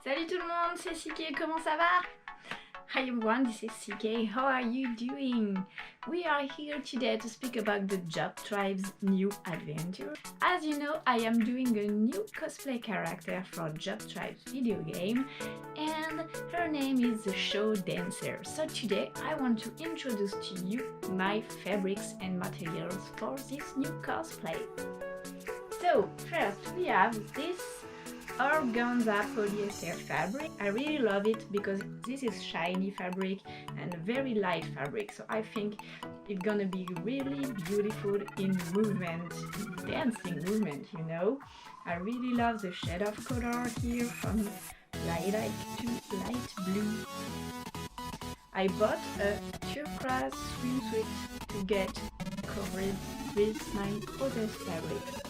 Salut tout le monde, c'est CK, comment ça va? Hi everyone, this is CK, how are you doing? We are here today to speak about the Job Tribe's new adventure. As you know, I am doing a new cosplay character for Job Tribe's video game, and her name is the Show Dancer. So today I want to introduce to you my fabrics and materials for this new cosplay. So first we have this organza polyester fabric. I really love it because this is shiny fabric and very light fabric, so I think it's gonna be really beautiful in movement, dancing movement, you know. I really love the shade of color here from lilac to light blue. I bought a turquoise swimsuit to get covered with my other fabric.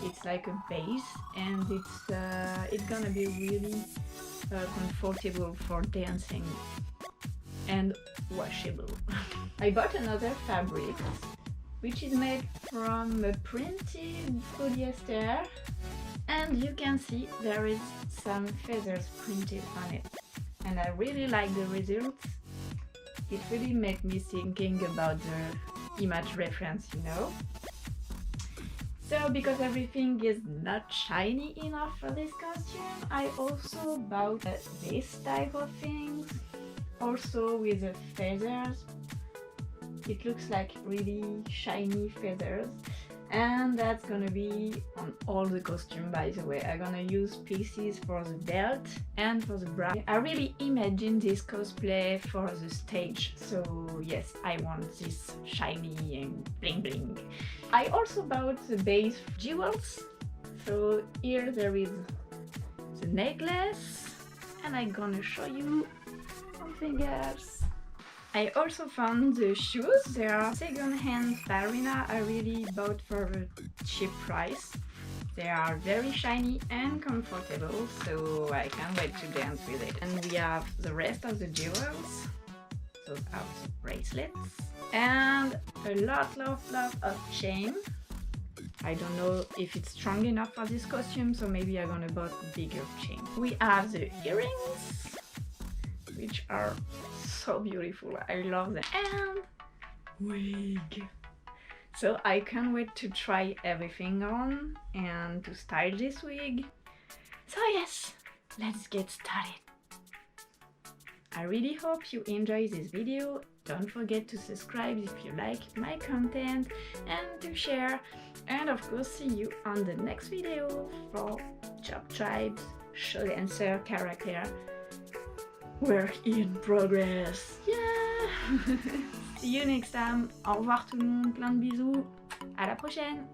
It's like a base, and it's gonna be really comfortable for dancing and washable. I bought another fabric which is made from a printed polyester, and you can see there is some feathers printed on it, and I really like the results. It really made me thinking about the image reference, you know. So because everything is not shiny enough for this costume, I also bought this type of things, also with the feathers. It looks like really shiny feathers, and that's gonna be on all the costume, by the way. I'm gonna use pieces for the belt and for the bra. I really imagine this cosplay for the stage, so yes, I want this shiny and bling bling. I also bought the base jewels, so here there is the necklace, and I'm gonna show you something else. I also found the shoes. They are second-hand ballerina. I really bought for a cheap price. They are very shiny and comfortable, so I can't wait to dance with it. And we have the rest of the jewels. Those are the bracelets. And a lot of chain. I don't know if it's strong enough for this costume, so maybe I'm gonna buy a bigger chain. We have the earrings, which are so beautiful. I love them. And wig. So I can't wait to try everything on and to style this wig. So yes, let's get started. I really hope you enjoy this video. Don't forget to subscribe if you like my content and to share. And of course, see you on the next video for Job Tribe's Show Dancer character. Work in progress. Yeah. See you next time. Au revoir tout le monde, plein de bisous. À la prochaine.